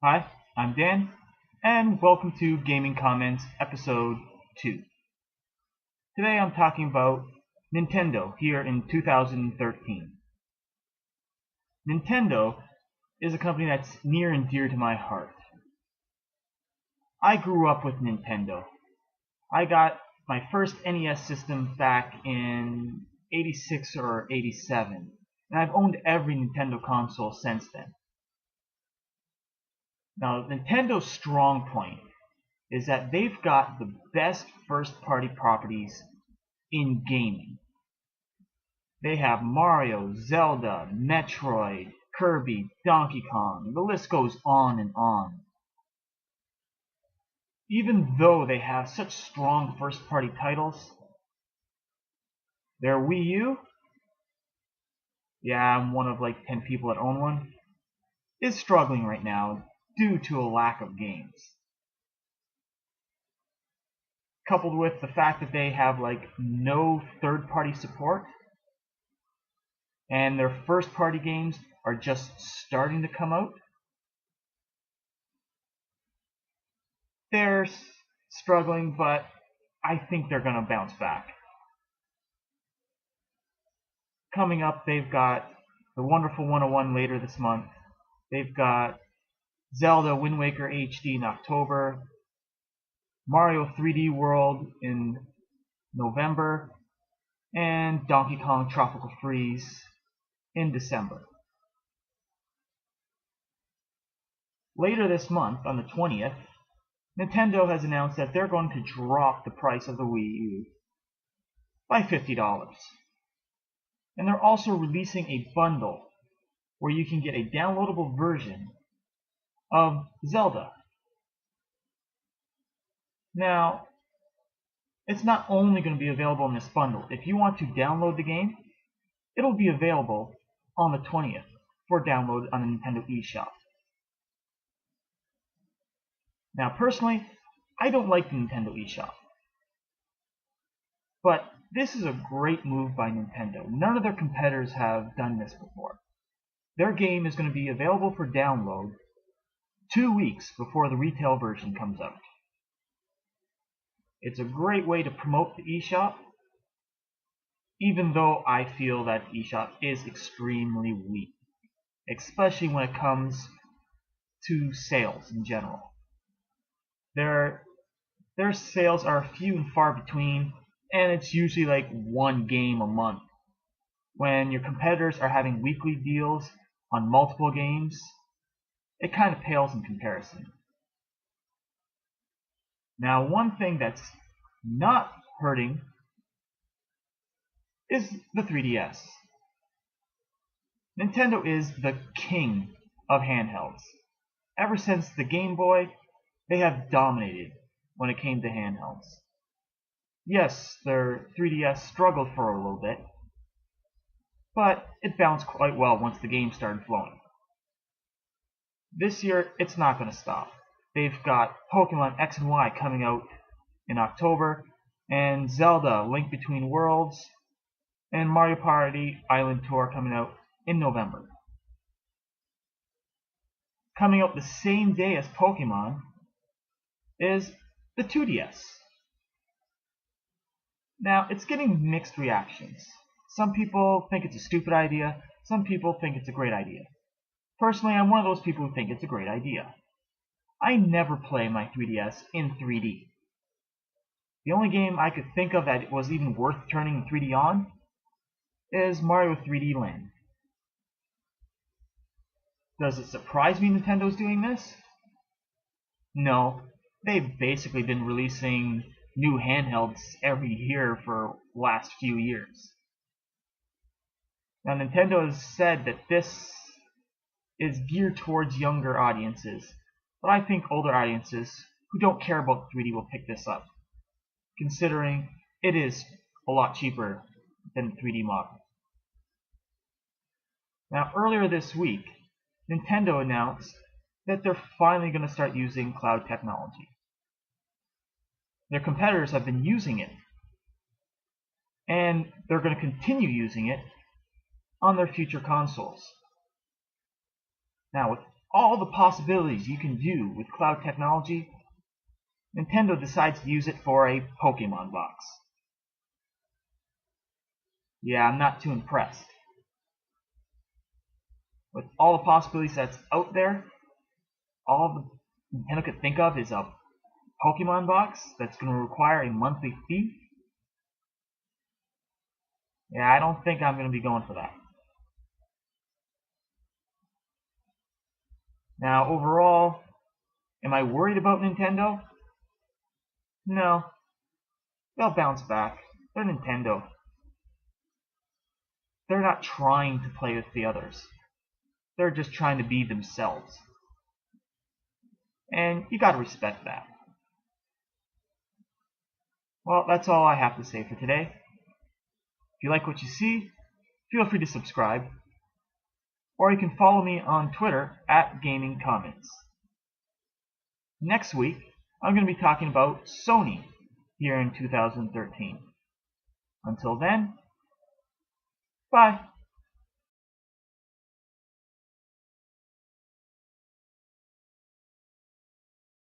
Hi, I'm Dan, and welcome to Gaming Comments Episode 2. Today I'm talking about Nintendo here in 2013. Nintendo is a company that's near and dear to my heart. I grew up with Nintendo. I got my first NES system back in 86 or 87, and I've owned every Nintendo console since then. Now, Nintendo's strong point is that they've got the best first-party properties in gaming. They have Mario, Zelda, Metroid, Kirby, Donkey Kong, the list goes on and on. Even though they have such strong first-party titles, their Wii U, yeah, I'm one of like 10 people that own one, is struggling right now due to a lack of games. Coupled with the fact that they have like no third-party support, and their first-party games are just starting to come out, they're struggling, but I think they're going to bounce back. Coming up, they've got the Wonderful 101 later this month. They've got Zelda Wind Waker HD in October, Mario 3D World in November, and Donkey Kong Tropical Freeze in December. Later this month, on the 20th, Nintendo has announced that they're going to drop the price of the Wii U by $50. And they're also releasing a bundle where you can get a downloadable version of Zelda. Now, it's not only going to be available in this bundle. If you want to download the game, it'll be available on the 20th for download on the Nintendo eShop. Now, personally, I don't like the Nintendo eShop. But this is a great move by Nintendo. None of their competitors have done this before. Their game is going to be available for download 2 weeks before the retail version comes out. It's a great way to promote the eShop, even though I feel that the eShop is extremely weak, especially when it comes to sales in general. Their sales are few and far between, and it's usually like one game a month. When your competitors are having weekly deals on multiple games, it kind of pales in comparison. Now, one thing that's not hurting is the 3DS. Nintendo is the king of handhelds. Ever since the Game Boy, they have dominated when it came to handhelds. Yes, their 3DS struggled for a little bit, but it bounced quite well once the game started flowing. This year, it's not going to stop. They've got Pokemon X and Y coming out in October, and Zelda Link Between Worlds, and Mario Party Island Tour coming out in November. Coming out the same day as Pokemon is the 2DS. Now, it's getting mixed reactions. Some people think it's a stupid idea, some people think it's a great idea. Personally, I'm one of those people who think it's a great idea. I never play my 3DS in 3D. The only game I could think of that was even worth turning 3D on is Mario 3D Land. Does it surprise me Nintendo's doing this? No. They've basically been releasing new handhelds every year for the last few years. Now, Nintendo has said that this is geared towards younger audiences, but I think older audiences who don't care about 3D will pick this up, considering it is a lot cheaper than the 3D model. Now, earlier this week, Nintendo announced that they're finally going to start using cloud technology. Their competitors have been using it, and they're going to continue using it on their future consoles. Now, with all the possibilities you can do with cloud technology, Nintendo decides to use it for a Pokemon box. Yeah, I'm not too impressed. With all the possibilities that's out there, all the Nintendo could think of is a Pokemon box that's going to require a monthly fee. Yeah, I don't think I'm going to be going for that. Now, overall, am I worried about Nintendo? No. They'll bounce back. They're Nintendo. They're not trying to play with the others. They're just trying to be themselves. And you gotta respect that. Well, that's all I have to say for today. If you like what you see, feel free to subscribe. Or you can follow me on Twitter @GamingComments. Next week, I'm going to be talking about Sony here in 2013. Until then, bye.